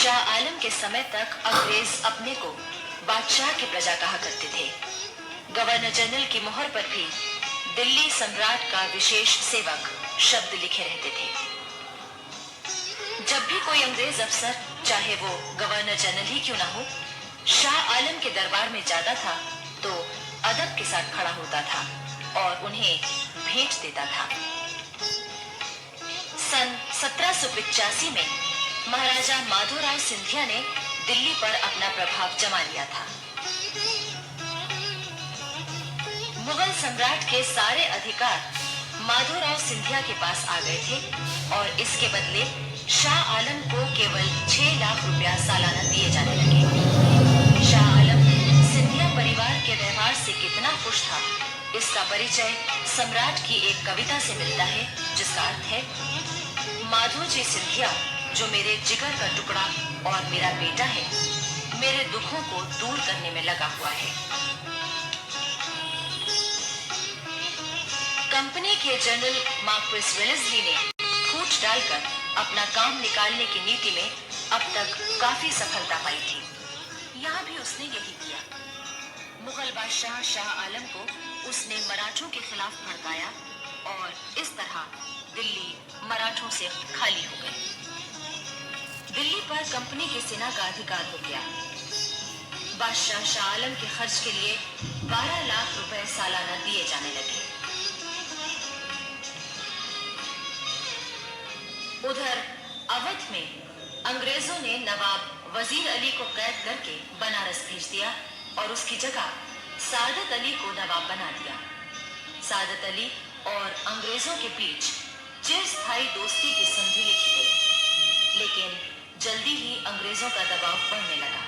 शाह आलम के समय तक अंग्रेज अपने को बादशाह की प्रजा कहा करते थे। गवर्नर जनरल की मोहर पर भी दिल्ली सम्राट का विशेष सेवक शब्द लिखे रहते थे। जब भी कोई अंग्रेज अफसर, चाहे वो गवर्नर जनरल ही क्यों ना हो, शाह आलम के दरबार में जाता था तो अदब के साथ खड़ा होता था और उन्हें भेंट देता था। सन 1785 में महाराजा माधोराव सिंधिया ने दिल्ली पर अपना प्रभाव जमा लिया था। मुगल सम्राट के सारे अधिकार माधोराव सिंधिया के पास आ गए थे और इसके बदले शाह आलम को केवल 6 लाख रुपया सालाना दिए जाने लगे। शाह आलम सिंधिया परिवार के व्यवहार से कितना खुश था, इसका परिचय सम्राट की एक कविता से मिलता है, जिसका अर्थ है, माधो जी सिंधिया जो मेरे जिगर का टुकड़ा और मेरा बेटा है, मेरे दुखों को दूर करने में लगा हुआ है। कंपनी के जनरल मार्क्विस वेलेस्ली ने फूट डालकर अपना काम निकालने की नीति में अब तक काफी सफलता पाई थी। यहाँ भी उसने यही किया। मुगल बादशाह शाह आलम को उसने मराठों के खिलाफ भड़काया और इस तरह दिल्ली मराठों से खाली हो गई। दिल्ली पर कंपनी की सेना का अधिकार हो गया। बादशाह शाह आलम के खर्च के लिए 12 लाख रुपए सालाना दिए जाने लगे। उधर अवध में अंग्रेजों ने नवाब वजीर अली को कैद करके बनारस भेज दिया और उसकी जगह सादत अली को नवाब बना दिया। सादत अली और अंग्रेजों के बीच चिरस्थायी दोस्ती की संधि लिखी गई, लेकिन जल्दी ही अंग्रेजों का दबाव बढ़ने लगा।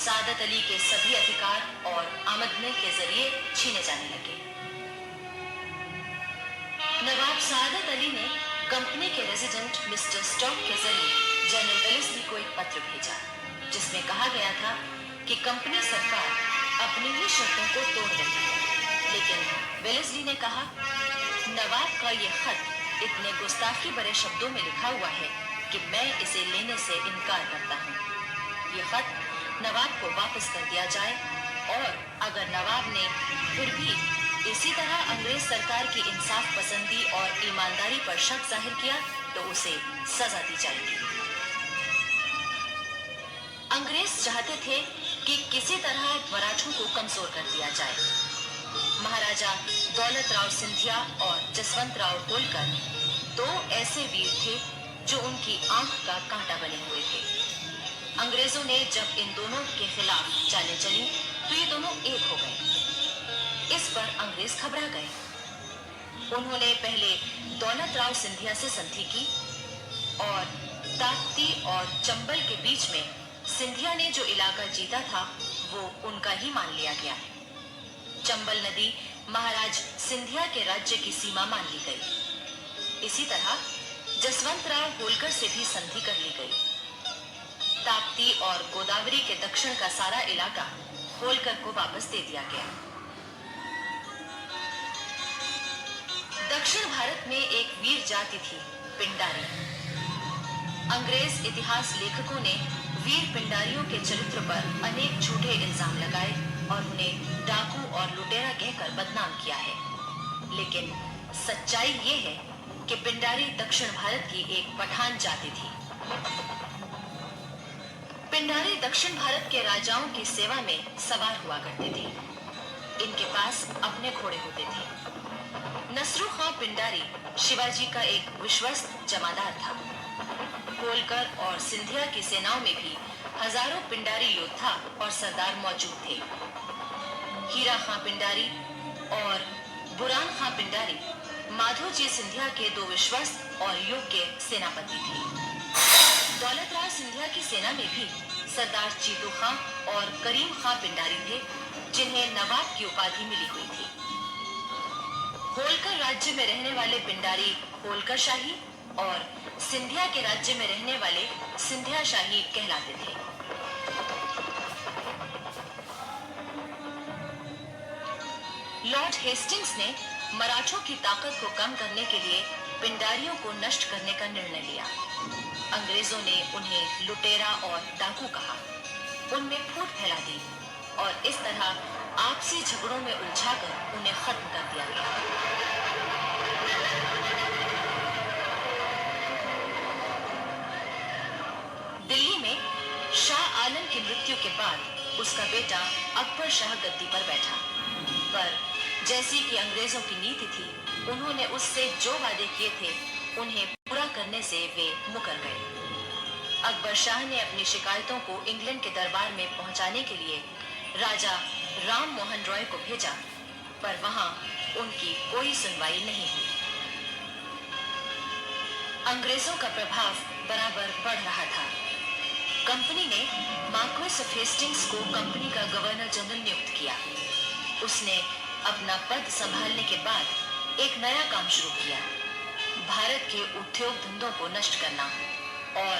सादत अली के सभी अधिकार और आमदनी के जरिए छीने जाने लगे। नवाब सादत अली ने कंपनी के रेजिडेंट मिस्टर स्टॉक के जरिए जनरल वेलेस्ली को एक पत्र भेजा, जिसमें कहा गया था कि कंपनी सरकार अपनी ही शर्तों को तोड़ रही है। लेकिन वेलेस्ली ने कहा, नवाब का ये खत इतने गुस्ताखी भरे शब्दों में लिखा हुआ है कि मैं इसे लेने से इनकार करता हूँ। ये खत नवाब को वापस कर दिया जाए और अगर नवाब ने फिर भी इसी तरह अंग्रेज सरकार की इंसाफ पसंदी और ईमानदारी पर शक जाहिर किया तो उसे सजा दी जाएगी। अंग्रेज चाहते थे कि किसी तरह मराठों को कमजोर कर दिया जाए। महाराजा दौलत राव सिंधिया और जसवंत राव होलकर 2 ऐसे वीर थे जो उनकी आंख का कांटा बने हुए थे। अंग्रेजों ने जब इन दोनों के खिलाफ चालें चली तो ये दोनों एक हो गए। इस पर अंग्रेज घबरा गए। उन्होंने पहले दौलत राव सिंधिया से संधि की और ताप्ती और चंबल के बीच में सिंधिया ने जो इलाका जीता था वो उनका ही मान लिया गया। चंबल नदी महाराज सिंधिया के राज्य की सीमा मान ली गई। इसी तरह जसवंत राव होलकर से भी संधि कर ली गई। ताप्ती और गोदावरी के दक्षिण का सारा इलाका होलकर को वापस दे दिया गया। दक्षिण भारत में एक वीर जाति थी, पिंडारी। अंग्रेज इतिहास लेखकों ने वीर पिंडारियों के चरित्र पर अनेक झूठे इल्जाम लगाए और उन्हें डाकू और लुटेरा कहकर बदनाम किया है। लेकिन सच्चाई ये है कि पिंडारी दक्षिण भारत की एक पठान जाति थी। पिंडारी दक्षिण भारत के राजाओं की सेवा में सवार हुआ करते थे। इनके पास अपने घोड़े होते थे। नसरू खां पिंडारी शिवाजी का एक विश्वस्त जमादार था। होलकर और सिंधिया की सेनाओं में भी हजारों पिंडारी योद्धा और सरदार मौजूद थे। हीरा खां पिंडारी और बुरान खां पिंडारी माधो जी सिंधिया के 2 विश्वस्त और योग्य सेनापति थे। दौलत राव सिंधिया की सेना में भी सरदार चीतू खां और करीम खां पिंडारी थे, जिन्हें नवाब की उपाधि मिली हुई थी। होलकर राज्य में रहने वाले पिंडारी होलकर शाही और सिंधिया के राज्य में रहने वाले सिंधिया शाही कहलाते थे। लॉर्ड हेस्टिंग्स ने मराठों की ताकत को कम करने के लिए पिंडारियों को नष्ट करने का निर्णय लिया। अंग्रेजों ने उन्हें लुटेरा और डाकू कहा, उनमें फूट फैला दी और इस तरह आपसी झगड़ों में उलझाकर उन्हें खत्म कर दिया गया। दिल्ली में शाह आलम की मृत्यु के बाद उसका बेटा अकबर शाह गद्दी पर बैठा, पर जैसी कि अंग्रेजों की नीति थी, उन्होंने उससे जो वादे किए थे उन्हें पूरा करने से वे मुकर गए। अकबर शाह ने अपनी शिकायतों को इंग्लैंड के दरबार में पहुंचाने के लिए राजा राम मोहन रॉय को भेजा, पर वहां उनकी कोई सुनवाई नहीं हुई। अंग्रेजों का प्रभाव बराबर बढ़ रहा था। कंपनी ने मार्क्वेस ऑफ हेस्टिंग्स को कंपनी का गवर्नर जनरल नियुक्त किया। उसने अपना पद संभालने के बाद एक नया काम शुरू किया, भारत के उद्योग धंधों को नष्ट करना और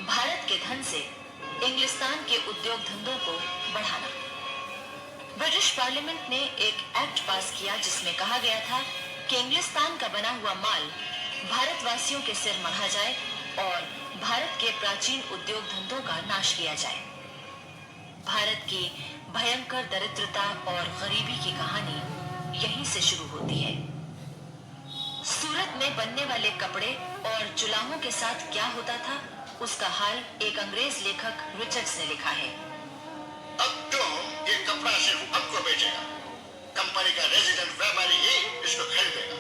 भारत के धन से इंग्लिस्तान के उद्योग धंधों को बढ़ाना। ब्रिटिश पार्लियामेंट ने एक एक्ट पास किया जिसमें कहा गया था कि इंग्लिस्तान का बना हुआ माल भारतवासियों के सिर मढ़ा जाए और भारत के प्राचीन उद्योग धंधों का नाश किया जाए। भारत की भयंकर दरिद्रता और गरीबी की कहानी यहीं से शुरू होती है। सूरत में बनने वाले कपड़े और जुलाहों के साथ क्या होता था, उसका हाल एक अंग्रेज लेखक रिचर्ड्स ने लिखा है। अब तो ये कपड़ा सिर्फ हमको बेचेगा, कंपनी का रेजिडेंट व्यापारी ही इसको खरीदेगा,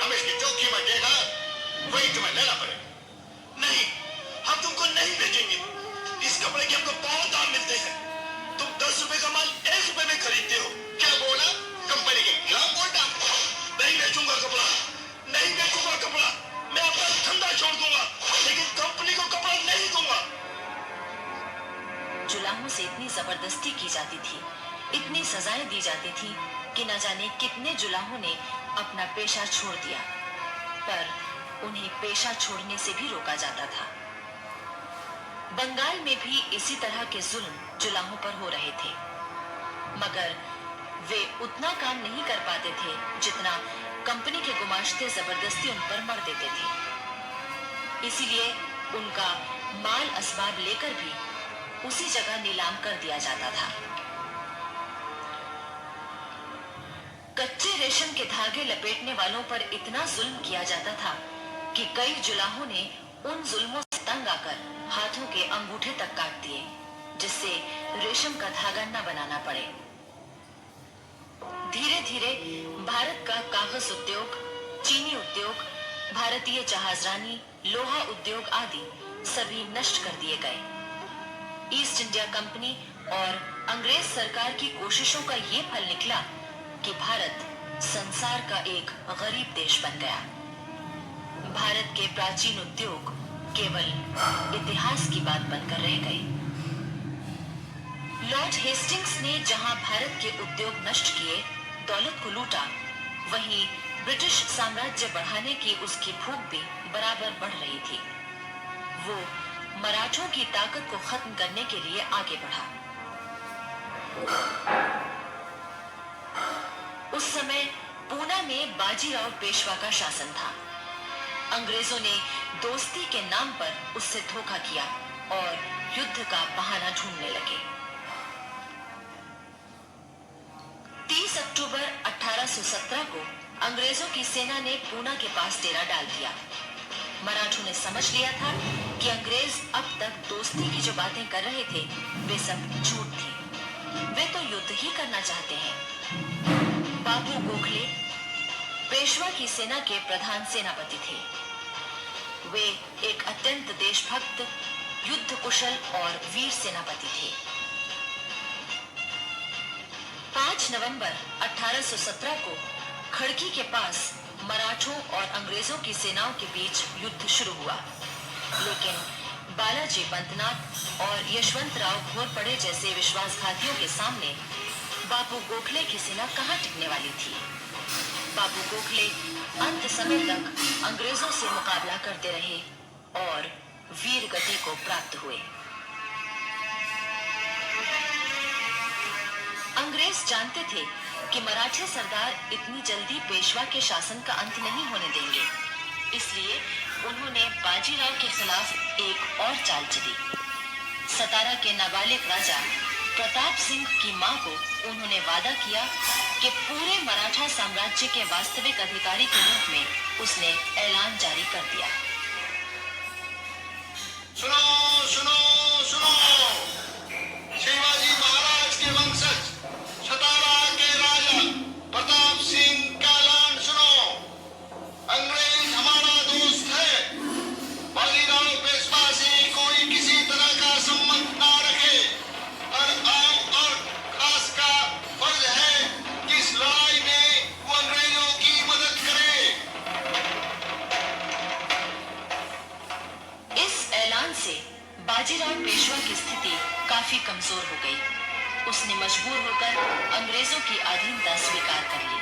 हम इसकी जो कीमत देगा वही तुम्हें लेना पड़ेगा। नहीं, हम तुमको नहीं बेचेंगे, इस कपड़े के हमको बहुत दाम मिलते हैं, तुम 10 रुपए का माल 1 रुपए में खरीदते हो। क्या बोला? कंपनी के खिलाफ बोलता? नहीं बेचूंगा कपड़ा, नहीं बेचूंगा कपड़ा, मैं अपना धंधा छोड़ दूंगा, लेकिन कंपनी को कपड़ा नहीं दूंगा। जुलाहों से इतनी जबरदस्ती की जाती थी, इतनी सजाएं दी जाती थी कि न जाने कितने जुलाहों ने अपना पेशा छोड़ दिया, पर उन्हें पेशा छोड़ने से भी रोका जाता था। बंगाल में भी इसी तरह के जुल्म जुलाहों पर हो रहे थे, मगर वे उतना काम नहीं कर पाते थे जितना कंपनी के गुमाश्ते जबरदस्ती उन पर मर देते थे। इसीलिए उनका माल असबाब लेकर भी उसी जगह नीलाम कर दिया जाता था। कच्चे रेशम के धागे लपेटने वालों पर इतना जुल्म किया जाता था कि कई जुलाहों ने उन जुल्मों से तंग आकर हाथों के अंगूठे तक काट दिए, जिससे रेशम का धागा न बनाना पड़े। धीरे धीरे भारत का कागज उद्योग, चीनी उद्योग, भारतीय जहाजरानी, लोहा उद्योग आदि सभी नष्ट कर दिए गए। ईस्ट इंडिया कंपनी और अंग्रेज सरकार की कोशिशों का ये फल निकला कि भारत संसार का एक गरीब देश बन गया। भारत के प्राचीन उद्योग केवल इतिहास की बात बनकर रह गए। लॉर्ड हेस्टिंग्स ने जहां भारत के उद्योग नष्ट किए, दौलत को लूटा, वहीं ब्रिटिश साम्राज्य बढ़ाने की उसकी भूख भी बराबर बढ़ रही थी। वो मराठों की ताकत को खत्म करने के लिए आगे बढ़ा। उस समय पूना में बाजीराव पेशवा का शासन था। अंग्रेजों ने दोस्ती के नाम पर उससे धोखा किया और युद्ध का बहाना ढूंढने लगे। 30 अक्टूबर 1817 को अंग्रेजों की सेना ने पूना के पास डेरा डाल दिया। मराठों ने समझ लिया था कि अंग्रेज अब तक दोस्ती की जो बातें कर रहे थे वे सब झूठ थी। वे तो युद्ध ही करना चाहते हैं। बाबू गोखले पेशवा की सेना के प्रधान सेनापति थे। वे एक अत्यंत देशभक्त, युद्ध कुशल और वीर सेनापति थे। 5 नवंबर 1817 को खड़की के पास मराठों और अंग्रेजों की सेनाओं के बीच युद्ध शुरू हुआ, लेकिन बालाजी बंदनाथ और यशवंतराव घोरपड़े जैसे विश्वासघातियों के सामने बाबू गोखले की सेना कहां टिकने वाली थी। बाबू गोखले अंत समय तक अंग्रेजों से मुकाबला करते रहे और वीर गति को प्राप्त हुए। अंग्रेज जानते थे कि मराठे सरदार इतनी जल्दी पेशवा के शासन का अंत नहीं होने देंगे, इसलिए उन्होंने बाजीराव के खिलाफ एक और चाल चली। सतारा के नाबालिग राजा प्रताप सिंह की मां को उन्होंने वादा किया कि पूरे मराठा साम्राज्य के वास्तविक अधिकारी के रूप में उसने ऐलान जारी कर दिया। सुनो सुनो सुनो, शिवाजी महाराज के वंशज सतारा के राजा प्रताप सिंह का ऐलान सुनो। अंग्रेज हमारा दोस्त है। बाजीराव पेशवा से कोई किसी तरह का संबंध ना रखे और खास का फर्ज है कि इस लड़ाई में वो अंग्रेजों की मदद करे। इस ऐलान से बाजीराव पेशवा की स्थिति काफी कमजोर हो गई। उसने मजबूर होकर अंग्रेजों की अधीनता स्वीकार कर ली।